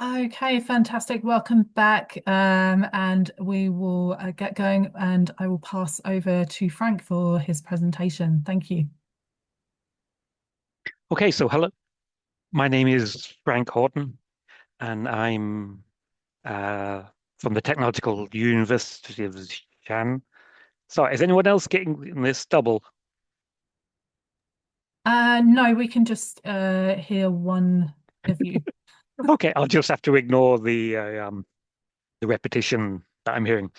Okay, fantastic. Welcome back. And we will get going, and I will pass over to Frank for his presentation. Thank you. Okay, so hello. My name is Frank Houghton, and I'm uh, from the Technological University of Shan. So, is anyone else getting this double? No, we can just hear one of you. Okay, I'll just have to ignore the repetition that I'm hearing.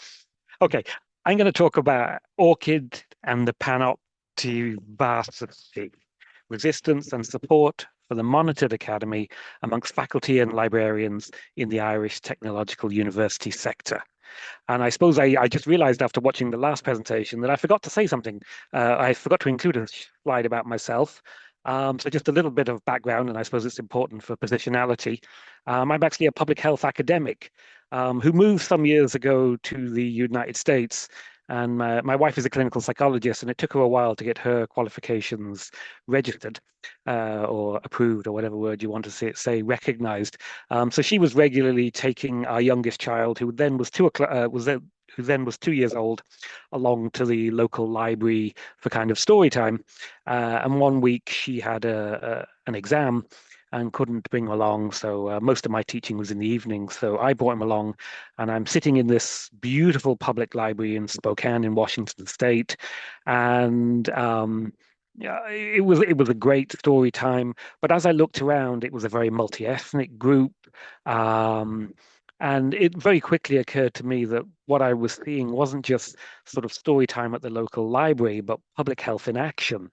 Okay, I'm going to talk about ORCID and the Panoptivarsity, resistance and support for the monitored academy amongst faculty and librarians in the Irish Technological University sector. And I suppose I just realized after watching the last presentation that I forgot to say something. I forgot to include a slide about myself. So just a little bit of background, and I suppose it's important for positionality. I'm actually a public health academic who moved some years ago to the United States. And my wife is a clinical psychologist, and it took her a while to get her qualifications registered or approved, or whatever word you want to say recognized. So she was regularly taking our youngest child, who then was 2 years old, along to the local library for kind of story time. And one week she had an exam and couldn't bring him along. So most of my teaching was in the evening. So I brought him along, and I'm sitting in this beautiful public library in Spokane in Washington State, and yeah, it was a great story time. But as I looked around, it was a very multi-ethnic group. Um, and it very quickly occurred to me that what I was seeing wasn't just sort of story time at the local library, but public health in action.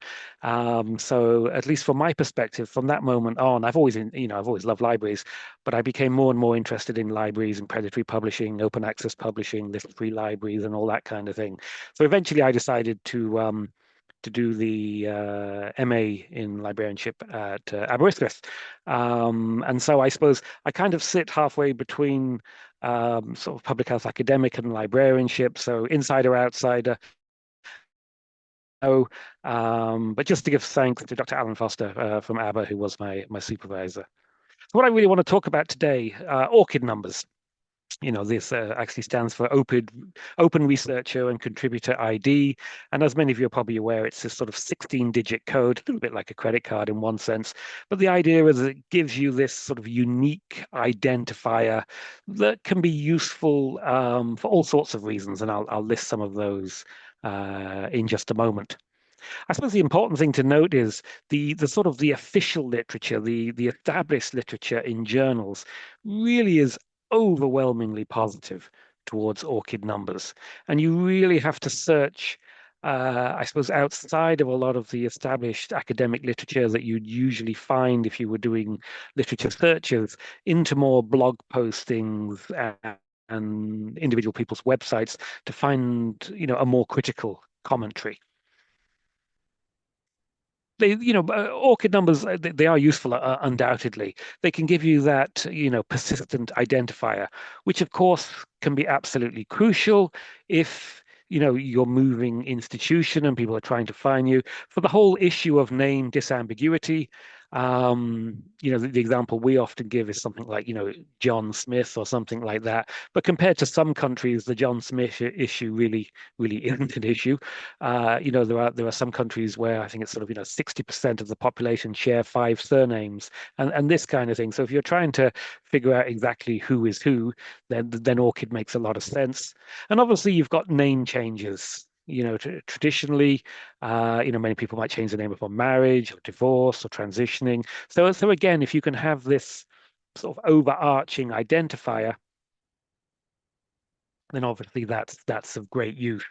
So at least from my perspective, from that moment on, I've always loved libraries, but I became more and more interested in libraries and predatory publishing, open access publishing, list-free libraries, and all that kind of thing. So eventually, I decided to do the MA in librarianship at Aberystwyth. And so I suppose I kind of sit halfway between sort of public health academic and librarianship, so insider, outsider. No, but just to give thanks to Dr. Alan Foster from ABBA, who was my supervisor. So what I really want to talk about today, ORCID numbers. This actually stands for Open Researcher and Contributor ID. And as many of you are probably aware, it's this sort of 16-digit code, a little bit like a credit card in one sense. But the idea is that it gives you this sort of unique identifier that can be useful for all sorts of reasons. And I'll list some of those in just a moment. I suppose the important thing to note is the sort of the official literature, the established literature in journals really is overwhelmingly positive towards ORCID numbers. And you really have to search, I suppose, outside of a lot of the established academic literature that you'd usually find if you were doing literature searches into more blog postings and individual people's websites to find, a more critical commentary. ORCID numbers, they are useful, undoubtedly. They can give you that, persistent identifier, which of course can be absolutely crucial if, you're moving institution and people are trying to find you. For the whole issue of name disambiguity, the example we often give is something like, John Smith or something like that. But compared to some countries, the John Smith issue really isn't an issue. There are some countries where I think it's sort of 60% of the population share 5 surnames, and this kind of thing. So if you're trying to figure out exactly who is who, then ORCID makes a lot of sense. And obviously you've got name changes. Traditionally, many people might change the name upon marriage or divorce or transitioning. So again, if you can have this sort of overarching identifier, then obviously that's of great use.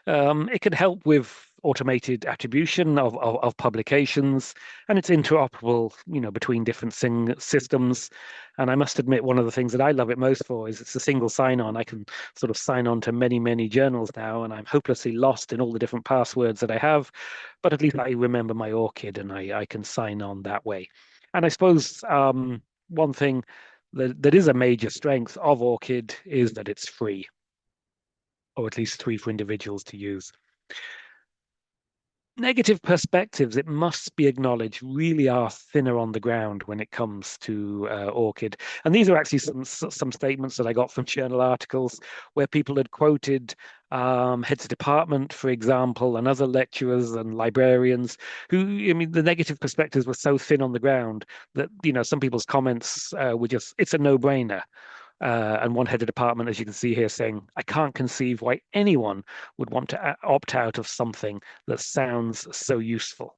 It can help with automated attribution of publications, and it's interoperable, between different systems. And I must admit, one of the things that I love it most for is it's a single sign-on. I can sort of sign on to many, many journals now, and I'm hopelessly lost in all the different passwords that I have. But at least I remember my ORCID, and I can sign on that way. And I suppose one thing that is a major strength of ORCID is that it's free, or at least free for individuals to use. Negative perspectives, it must be acknowledged, really are thinner on the ground when it comes to ORCID. And these are actually some statements that I got from journal articles where people had quoted heads of department, for example, and other lecturers and librarians who, I mean, the negative perspectives were so thin on the ground that, some people's comments were just, it's a no-brainer. And one head of department, as you can see here, saying, I can't conceive why anyone would want to opt out of something that sounds so useful.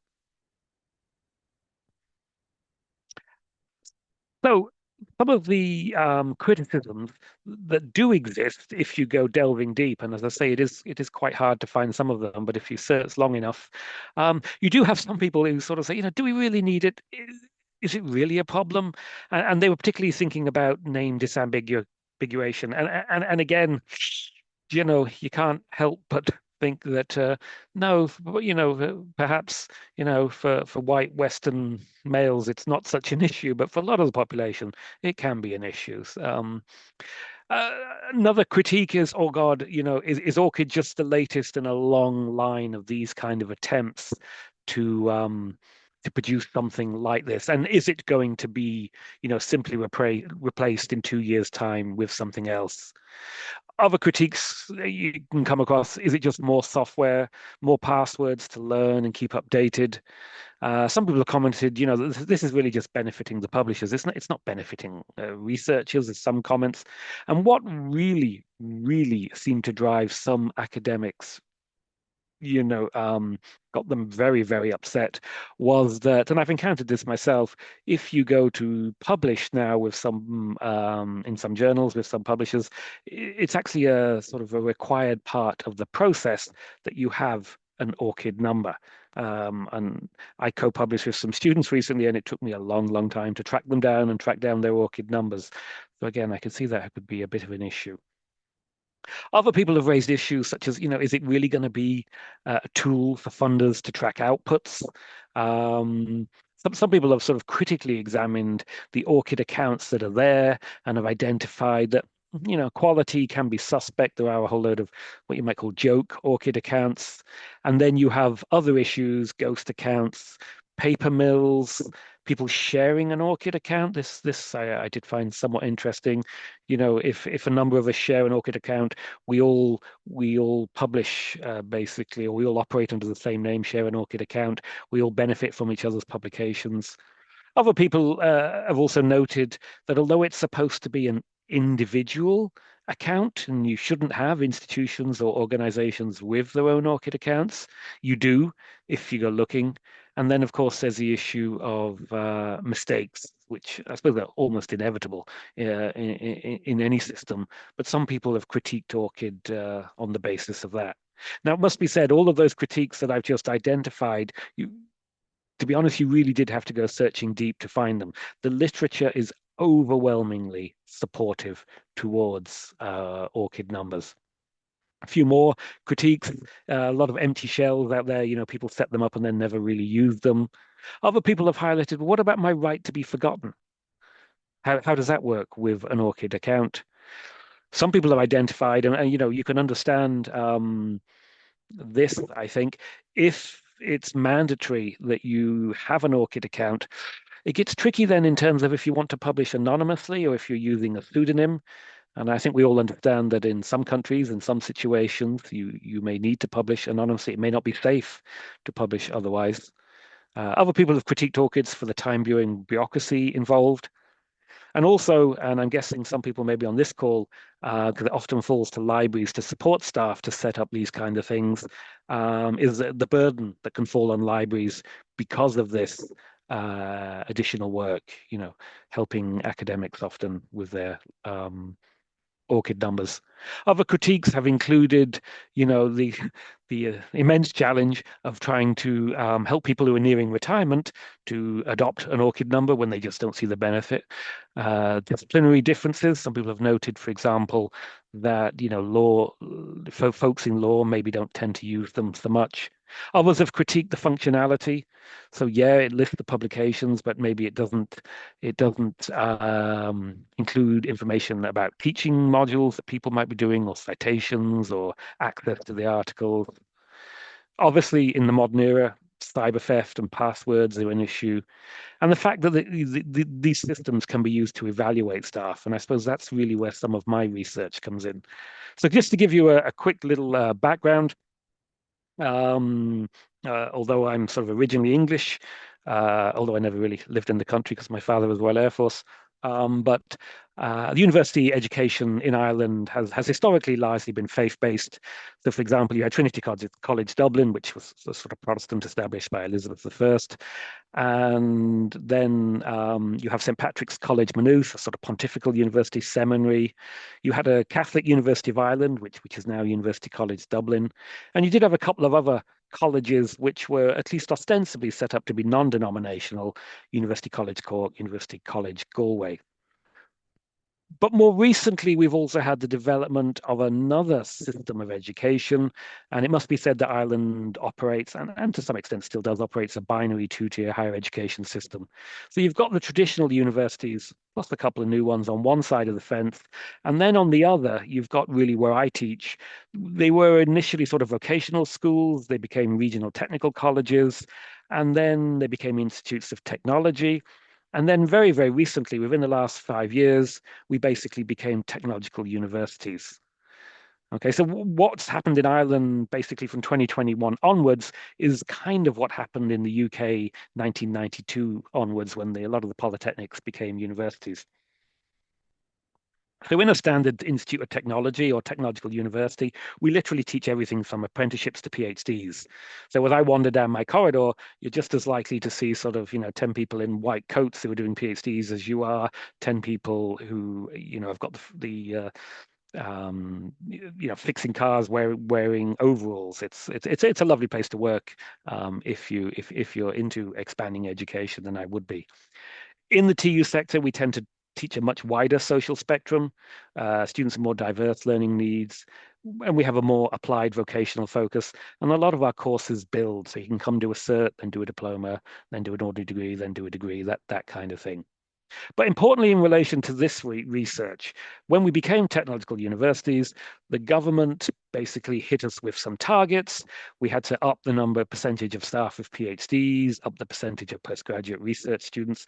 So, some of the criticisms that do exist, if you go delving deep, and as I say, it is quite hard to find some of them, but if you search long enough, you do have some people who sort of say, do we really need it? Is it really a problem? And they were particularly thinking about name disambiguation. And again, you can't help but think that no, but, perhaps for white Western males, it's not such an issue, but for a lot of the population, it can be an issue. Uh, Another critique is, oh God, is ORCID just the latest in a long line of these kind of attempts to produce something like this? And is it going to be, simply replaced in 2 years' time with something else? Other critiques you can come across, is it just more software, more passwords to learn and keep updated? Some people have commented, this is really just benefiting the publishers. It's not benefiting researchers. There's some comments. And what really, really seemed to drive some academics, you know, um, got them very, very upset was that, and I've encountered this myself, if you go to publish now with in some journals with some publishers, it's actually a sort of a required part of the process that you have an ORCID number. And I co-published with some students recently, and it took me a long, long time to track them down and track down their ORCID numbers. So again, I can see that could be a bit of an issue. Other people have raised issues such as, is it really going to be a tool for funders to track outputs? Some people have sort of critically examined the ORCID accounts that are there and have identified that, quality can be suspect. There are a whole load of what you might call joke ORCID accounts. And then you have other issues, ghost accounts, paper mills, people sharing an ORCID account. This I did find somewhat interesting. If a number of us share an ORCID account, we all publish basically, or we all operate under the same name, share an ORCID account. We all benefit from each other's publications. Other people have also noted that although it's supposed to be an individual account, and you shouldn't have institutions or organizations with their own ORCID accounts, you do if you go looking. And then, of course, there's the issue of mistakes, which I suppose are almost inevitable in any system. But some people have critiqued ORCID on the basis of that. Now, it must be said, all of those critiques that I've just identified, to be honest, you really did have to go searching deep to find them. The literature is overwhelmingly supportive towards ORCID numbers. A few more critiques, a lot of empty shells out there. People set them up and then never really use them. Other people have highlighted, well, what about my right to be forgotten? How does that work with an ORCID account? Some people have identified, and you can understand this, I think, if it's mandatory that you have an ORCID account, it gets tricky then in terms of if you want to publish anonymously or if you're using a pseudonym. And I think we all understand that in some countries, in some situations, you may need to publish anonymously. It may not be safe to publish otherwise. Other people have critiqued ORCIDs for the time-viewing bureaucracy involved. And also, and I'm guessing some people may be on this call, because it often falls to libraries to support staff to set up these kind of things, is the burden that can fall on libraries because of this additional work, helping academics often with their ORCID numbers. Other critiques have included, the immense challenge of trying to help people who are nearing retirement to adopt an ORCID number when they just don't see the benefit. Disciplinary differences. Some people have noted, for example, that folks in law maybe don't tend to use them so much. Others have critiqued the functionality. So yeah, it lists the publications, but maybe it doesn't include information about teaching modules that people might be doing, or citations, or access to the articles. Obviously, in the modern era, cyber theft and passwords are an issue, and the fact that these systems can be used to evaluate staff. And I suppose that's really where some of my research comes in. So, just to give you a quick little background, um, although I'm sort of originally English, although I never really lived in the country because my father was Royal Air Force. But the university education in Ireland has historically largely been faith-based. So, for example, you had Trinity College Dublin, which was a sort of Protestant established by Elizabeth I. And then you have St. Patrick's College Maynooth, a sort of pontifical university seminary. You had a Catholic University of Ireland, which is now University College Dublin. And you did have a couple of other colleges which were at least ostensibly set up to be non-denominational: University College Cork, University College Galway. But more recently, we've also had the development of another system of education. And it must be said that Ireland operates, and to some extent still does, operates a binary two-tier higher education system. So you've got the traditional universities, plus a couple of new ones on one side of the fence. And then on the other, you've got really where I teach. They were initially sort of vocational schools, they became regional technical colleges, and then they became institutes of technology. And then very, very recently, within the last 5 years, we basically became technological universities. Okay, so what's happened in Ireland basically from 2021 onwards is kind of what happened in the UK 1992 onwards when a lot of the polytechnics became universities. So in a standard institute of technology or technological university, we literally teach everything from apprenticeships to PhDs. So as I wander down my corridor, you're just as likely to see sort of, 10 people in white coats who are doing PhDs as you are 10 people who, have got fixing cars, wearing overalls. It's a lovely place to work if you're into expanding education, then I would be. In the TU sector, we tend to teach a much wider social spectrum. Students with more diverse learning needs, and we have a more applied vocational focus. And a lot of our courses build, so you can come do a cert, then do a diploma, then do an ordinary degree, then do a degree, that kind of thing. But importantly, in relation to this research, when we became technological universities, the government basically hit us with some targets. We had to up the percentage of staff with PhDs, up the percentage of postgraduate research students.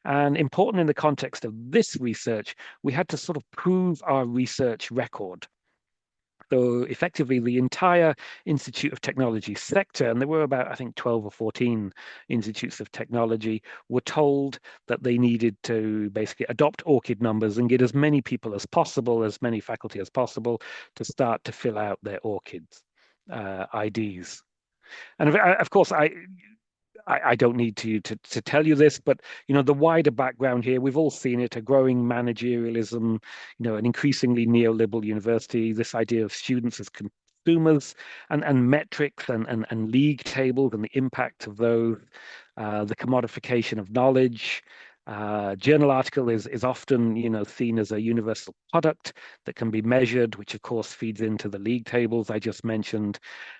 And important in the context of this research, we had to sort of prove our research record. So effectively, the entire Institute of Technology sector, and there were about, I think, 12 or 14 institutes of technology, were told that they needed to basically adopt ORCID numbers and get as many people as possible, as many faculty as possible, to start to fill out their ORCIDs IDs. And of course, I don't need to tell you this, but the wider background here, we've all seen it: a growing managerialism, an increasingly neoliberal university, this idea of students as consumers, and metrics and league tables and the impact of those, the commodification of knowledge. Journal article is often, seen as a universal product that can be measured, which of course feeds into the league tables I just mentioned.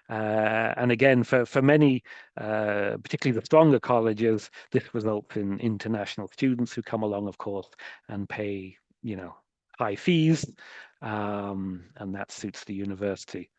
And again, for many, particularly the stronger colleges, this results in international students who come along, of course, and pay, high fees, and that suits the university.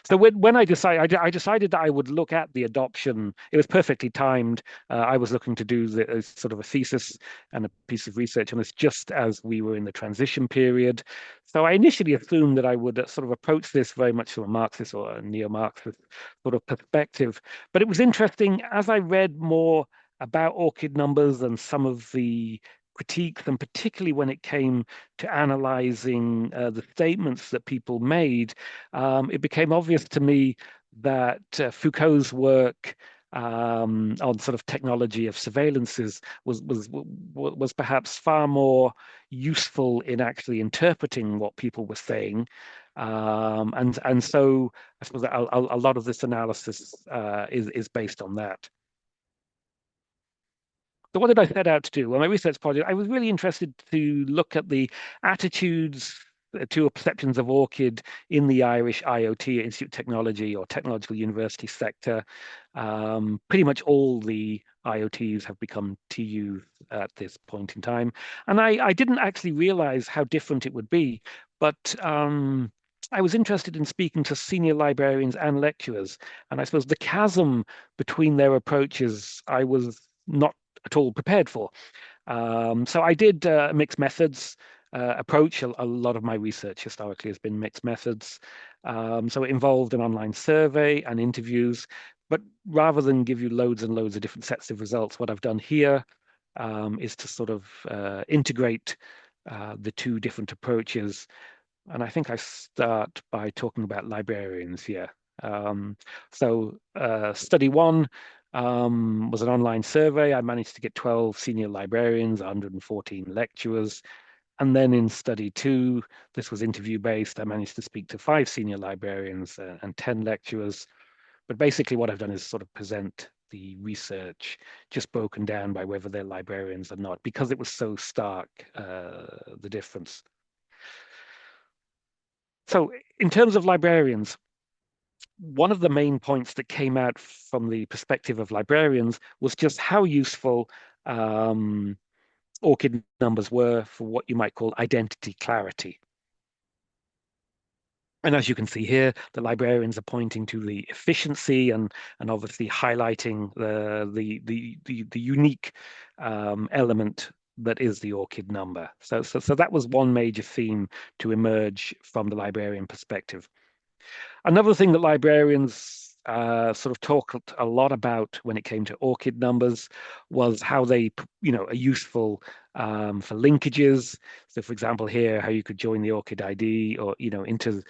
So when I decided that I would look at the adoption. It was perfectly timed. I was looking to do sort of a thesis and a piece of research on this just as we were in the transition period. So I initially assumed that I would sort of approach this very much from a Marxist or a neo-Marxist sort of perspective. But it was interesting as I read more about ORCID numbers and some of the critiques, and particularly when it came to analyzing the statements that people made, it became obvious to me that Foucault's work on sort of technology of surveillances was perhaps far more useful in actually interpreting what people were saying. And so I suppose a lot of this analysis is based on that. So what did I set out to do? Well, my research project, I was really interested to look at the attitudes to perceptions of ORCID in the Irish IoT, Institute of Technology or Technological University sector. Pretty much all the IoTs have become TU at this point in time. And I didn't actually realize how different it would be. But I was interested in speaking to senior librarians and lecturers, and I suppose the chasm between their approaches I was not at all prepared for. So I did mixed methods approach. A lot of my research historically has been mixed methods. So it involved an online survey and interviews. But rather than give you loads and loads of different sets of results, what I've done here is to sort of integrate the two different approaches. And I think I start by talking about librarians here. Um, Study one was an online survey. I managed to get 12 senior librarians, 114 lecturers. And then in study two, this was interview based. I managed to speak to 5 senior librarians and 10 lecturers. But basically, what I've done is sort of present the research just broken down by whether they're librarians or not, because it was so stark, the difference. So, in terms of librarians, one of the main points that came out from the perspective of librarians was just how useful ORCID numbers were for what you might call identity clarity. And as you can see here, the librarians are pointing to the efficiency and obviously highlighting the unique element that is the ORCID number. So that was one major theme to emerge from the librarian perspective. Another thing that librarians sort of talked a lot about when it came to ORCID numbers was how they, are useful for linkages. So, for example, here, how you could join the ORCID ID or, into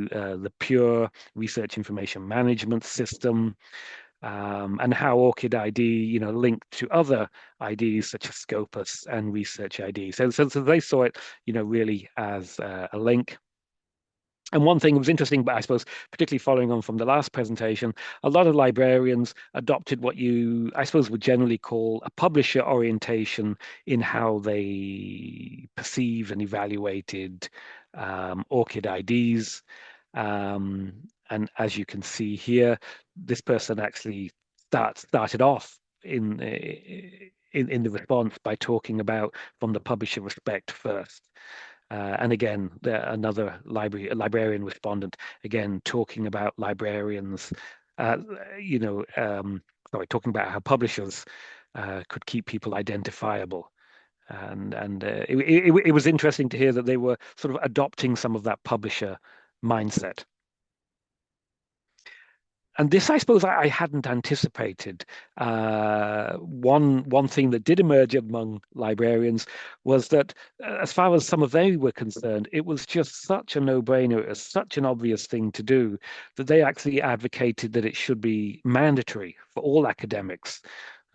the pure research information management system. And how ORCID ID, linked to other IDs such as Scopus and Research ID. So they saw it, really as a link. And one thing that was interesting, but I suppose particularly following on from the last presentation, a lot of librarians adopted what you, I suppose, would generally call a publisher orientation in how they perceived and evaluated ORCID IDs. And as you can see here, this person actually started off in the response by talking about from the publisher respect first. And again, another librarian respondent, again, talking about librarians, uh, talking about how publishers could keep people identifiable. And it was interesting to hear that they were sort of adopting some of that publisher mindset. And this, I suppose, I hadn't anticipated. One thing that did emerge among librarians was that, as far as some of they were concerned, it was just such a no-brainer, it was such an obvious thing to do that they actually advocated that it should be mandatory for all academics.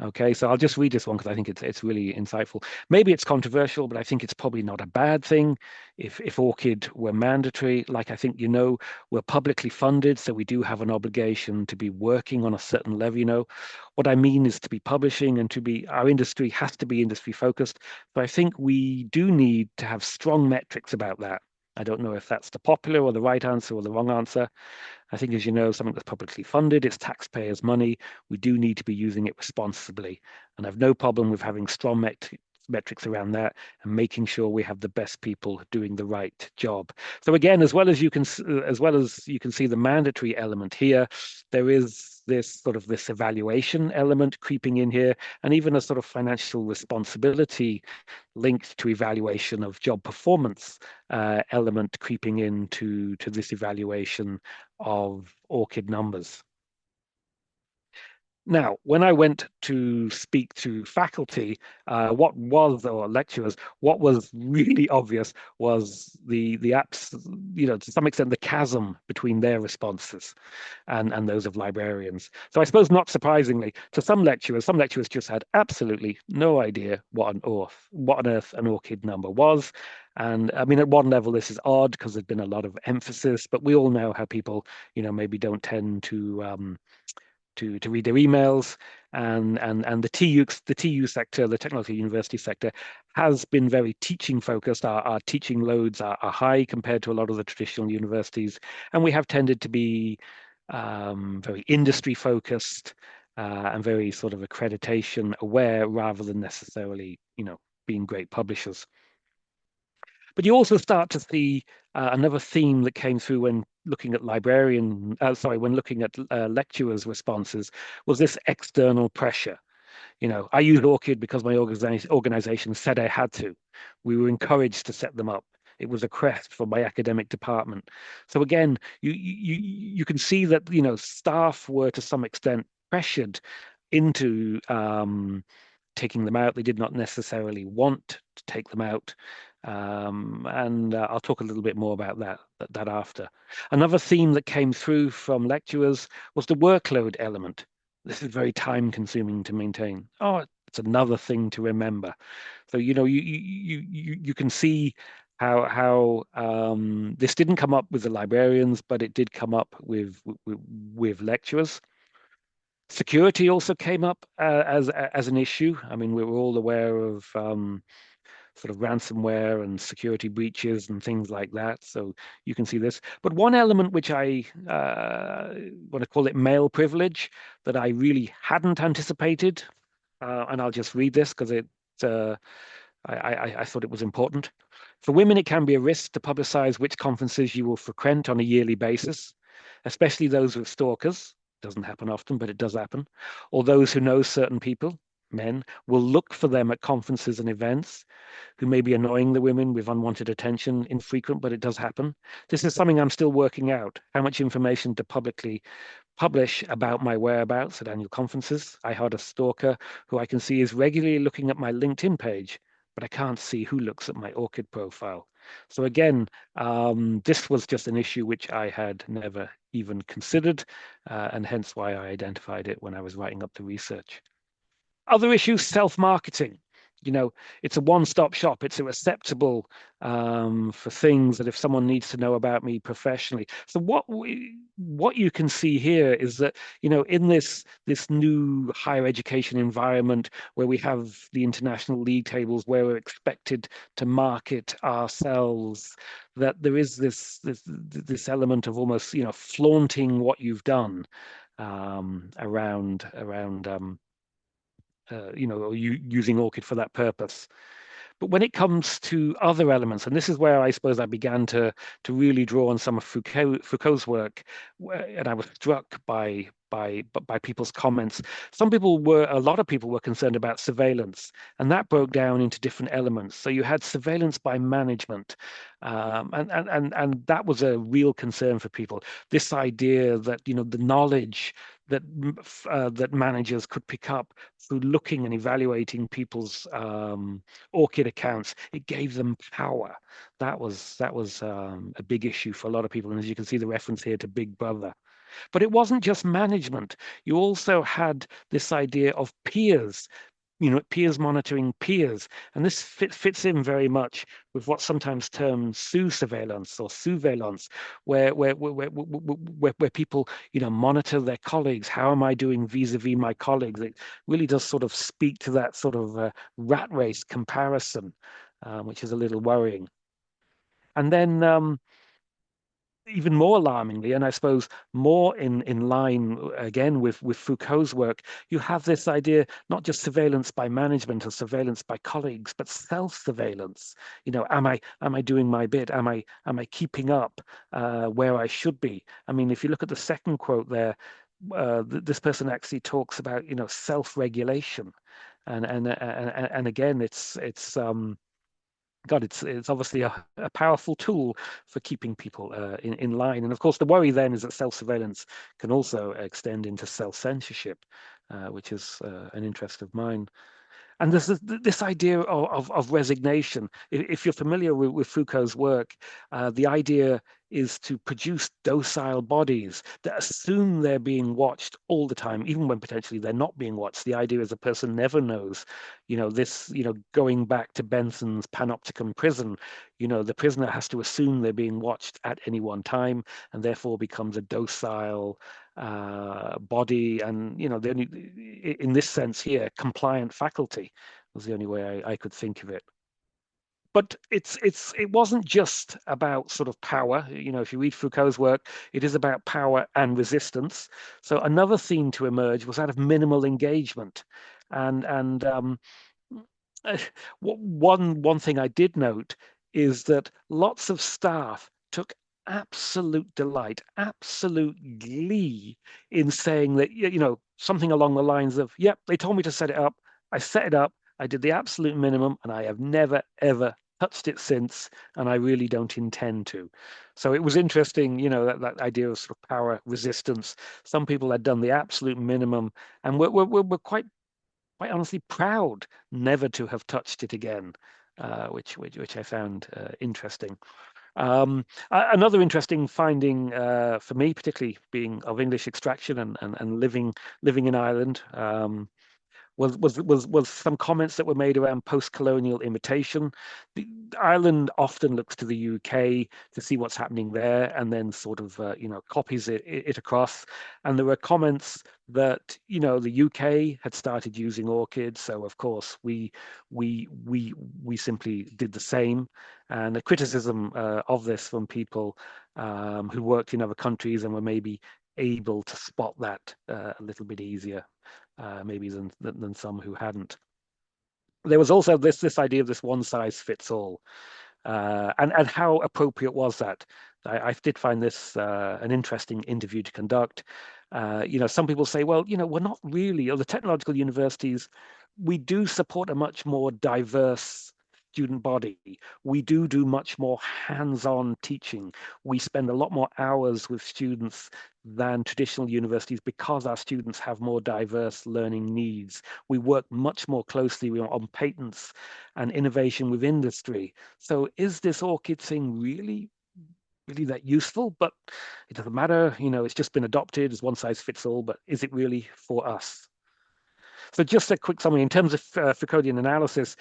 Okay, so I'll just read this one because I think it's really insightful. Maybe it's controversial, but I think it's probably not a bad thing if ORCID were mandatory. Like I think we're publicly funded, so we do have an obligation to be working on a certain level. What I mean is to be publishing and our industry has to be industry focused. But I think we do need to have strong metrics about that. I don't know if that's the popular or the right answer or the wrong answer. I think, as you know, something that's publicly funded, it's taxpayers' money. We do need to be using it responsibly. And I've no problem with having strong metrics around that and making sure we have the best people doing the right job. So again, as well as you can see the mandatory element here, there is this evaluation element creeping in here, and even a sort of financial responsibility linked to evaluation of job performance element creeping into this evaluation of ORCID numbers. Now, when I went to speak to faculty, or lecturers, what was really obvious was the apps, to some extent, the chasm between their responses and those of librarians. So I suppose not surprisingly, to some lecturers just had absolutely no idea what on earth an ORCID number was. And I mean, at one level, this is odd because there's been a lot of emphasis, but we all know how people, maybe don't tend to read their emails, and the TU sector, the technology university sector, has been very teaching focused. Our teaching loads are high compared to a lot of the traditional universities, and we have tended to be very industry focused and very sort of accreditation aware rather than necessarily, being great publishers. But you also start to see another theme that came through when looking at when looking at lecturers' responses was this external pressure. I used ORCID because my organization said I had to. We were encouraged to set them up. It was a crest for my academic department. So again, you can see that staff were to some extent pressured into taking them out. They did not necessarily want to take them out. And I'll talk a little bit more about that after. Another theme that came through from lecturers was the workload element. This is very time consuming to maintain. Oh, it's another thing to remember. So, you can see how this didn't come up with the librarians, but it did come up with lecturers. Security also came up as an issue. I mean, we were all aware of sort of ransomware and security breaches and things like that. So you can see this. But one element which I want to call it male privilege that I really hadn't anticipated, and I'll just read this because I thought it was important. For women, it can be a risk to publicize which conferences you will frequent on a yearly basis, especially those with stalkers. Doesn't happen often, but it does happen. Or those who know certain people, men, will look for them at conferences and events, who may be annoying the women with unwanted attention, infrequent, but it does happen. This is something I'm still working out, how much information to publicly publish about my whereabouts at annual conferences. I had a stalker who I can see is regularly looking at my LinkedIn page, but I can't see who looks at my ORCID profile. So again, this was just an issue which I had never even considered, and hence why I identified it when I was writing up the research. Other issues, self-marketing. It's a one-stop shop. It's acceptable for things that if someone needs to know about me professionally. So what you can see here is that in this new higher education environment where we have the international league tables where we're expected to market ourselves, that there is this element of almost flaunting what you've done around using ORCID for that purpose. But when it comes to other elements, and this is where I suppose I began to really draw on some of Foucault's work, and I was struck by people's comments. A lot of people were concerned about surveillance, and that broke down into different elements. So you had surveillance by management, and that was a real concern for people. This idea that the knowledge that managers could pick up through looking and evaluating people's ORCID accounts, it gave them power. That was a big issue for a lot of people, and as you can see, the reference here to Big Brother. But it wasn't just management. You also had this idea of peers, peers monitoring peers. And this fits in very much with what's sometimes termed sous-surveillance or surveillance, where people, monitor their colleagues. How am I doing vis-a-vis my colleagues? It really does sort of speak to that sort of rat race comparison, which is a little worrying. And then even more alarmingly, and I suppose more in line again with Foucault's work, you have this idea not just surveillance by management or surveillance by colleagues, but self-surveillance. Am I doing my bit? Am I keeping up where I should be? I mean, if you look at the second quote there, this person actually talks about self-regulation, and again, it's God, it's obviously a powerful tool for keeping people in line. And of course, the worry then is that self-surveillance can also extend into self-censorship, which is an interest of mine. And there's this idea of resignation. If you're familiar with Foucault's work, the idea is to produce docile bodies that assume they're being watched all the time, even when potentially they're not being watched. The idea is a person never knows. Going back to Benson's Panopticon prison, the prisoner has to assume they're being watched at any one time and therefore becomes a docile body, and the only, in this sense here, compliant faculty was the only way I could think of it. But it wasn't just about sort of power. If you read Foucault's work, it is about power and resistance. So another theme to emerge was that of minimal engagement, and one thing I did note is that lots of staff took absolute delight, absolute glee in saying that, something along the lines of, yep, they told me to set it up. I set it up. I did the absolute minimum, and I have never, ever touched it since, and I really don't intend to. So it was interesting, that idea of sort of power resistance. Some people had done the absolute minimum and were quite honestly proud never to have touched it again, which I found interesting. Another interesting finding for me, particularly being of English extraction and living in Ireland, was some comments that were made around post-colonial imitation. Ireland often looks to the UK to see what's happening there, and then sort of copies it across. And there were comments that the UK had started using ORCID, so of course we simply did the same. And the criticism of this from people who worked in other countries and were maybe able to spot that a little bit easier maybe than some who hadn't. There was also this idea of this one size fits all, and how appropriate was that? I did find this an interesting interview to conduct. Some people say, well, we're not really, or the technological universities, we do support a much more diverse student body. We do much more hands-on teaching. We spend a lot more hours with students than traditional universities because our students have more diverse learning needs. We work much more closely on patents and innovation with industry. So is this ORCID thing really that useful? But it doesn't matter. It's just been adopted as one size fits all, but is it really for us? So just a quick summary in terms of Foucauldian analysis,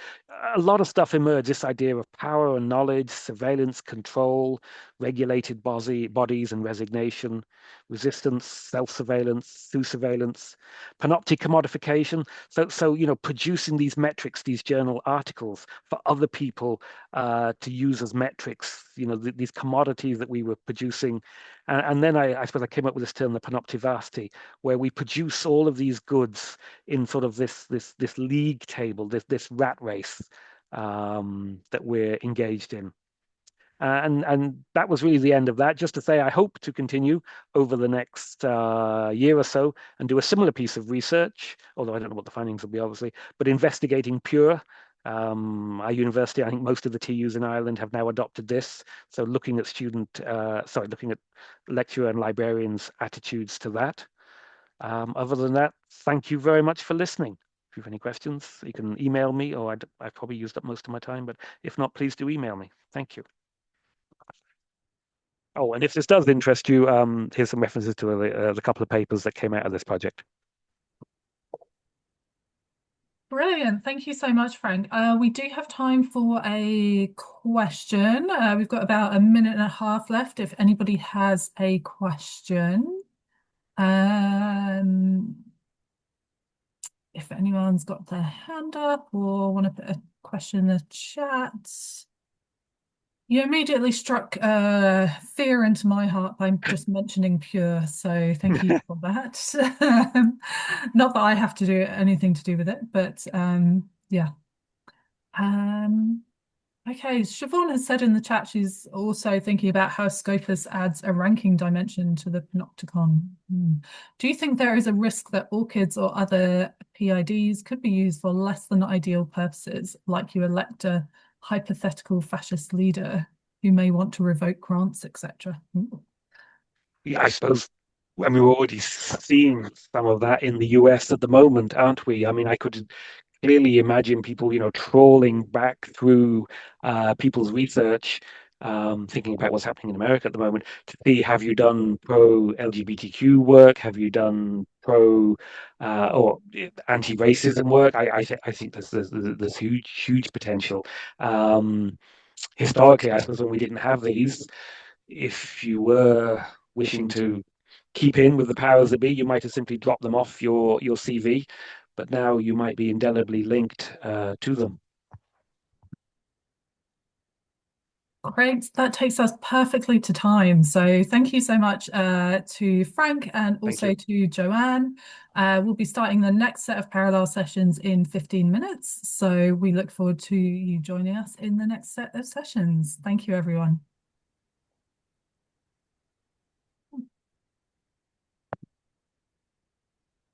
a lot of stuff emerged. This idea of power and knowledge, surveillance, control, regulated bodies and resignation, resistance, self-surveillance, through surveillance, panoptic commodification. So producing these metrics, these journal articles for other people to use as metrics. These commodities that we were producing, and then I suppose I came up with this term, the Panoptivarsity, where we produce all of these goods in sort of this league table, this rat race that we're engaged in. And that was really the end of that. Just to say, I hope to continue over the next year or so and do a similar piece of research, although I don't know what the findings will be, obviously, but investigating Pure. Our university, I think most of the TUs in Ireland have now adopted this. So looking at looking at lecturer and librarians' attitudes to that. Other than that, thank you very much for listening. If you have any questions, you can email me, or I've probably used up most of my time, but if not, please do email me. Thank you. Oh, and if this does interest you, here's some references to the couple of papers that came out of this project. Brilliant. Thank you so much, Frank. We do have time for a question. We've got about a minute and a half left if anybody has a question. If anyone's got their hand up or want to put a question in the chat. You immediately struck fear into my heart by just mentioning Pure, so thank you for that. Not that I have to do anything to do with it, but yeah. Okay, Siobhan has said in the chat she's also thinking about how Scopus adds a ranking dimension to the panopticon. Do you think there is a risk that ORCIDs or other PIDs could be used for less than ideal purposes, like you elect a hypothetical fascist leader who may want to revoke grants, etc.? Yeah, I suppose, I mean, we're already seeing some of that in the US at the moment, aren't we? I mean, I could clearly imagine people, trawling back through people's research, thinking about what's happening in America at the moment, to see, have you done pro-LGBTQ work? Have you done pro or anti-racism work? I think there's huge potential. Historically, I suppose when we didn't have these, if you were wishing to keep in with the powers that be, you might have simply dropped them off your CV, but now you might be indelibly linked to them. Great. That takes us perfectly to time. So thank you so much to Frank and Thank also you. to Joanne. We'll be starting the next set of parallel sessions in 15 minutes. So we look forward to you joining us in the next set of sessions. Thank you, everyone.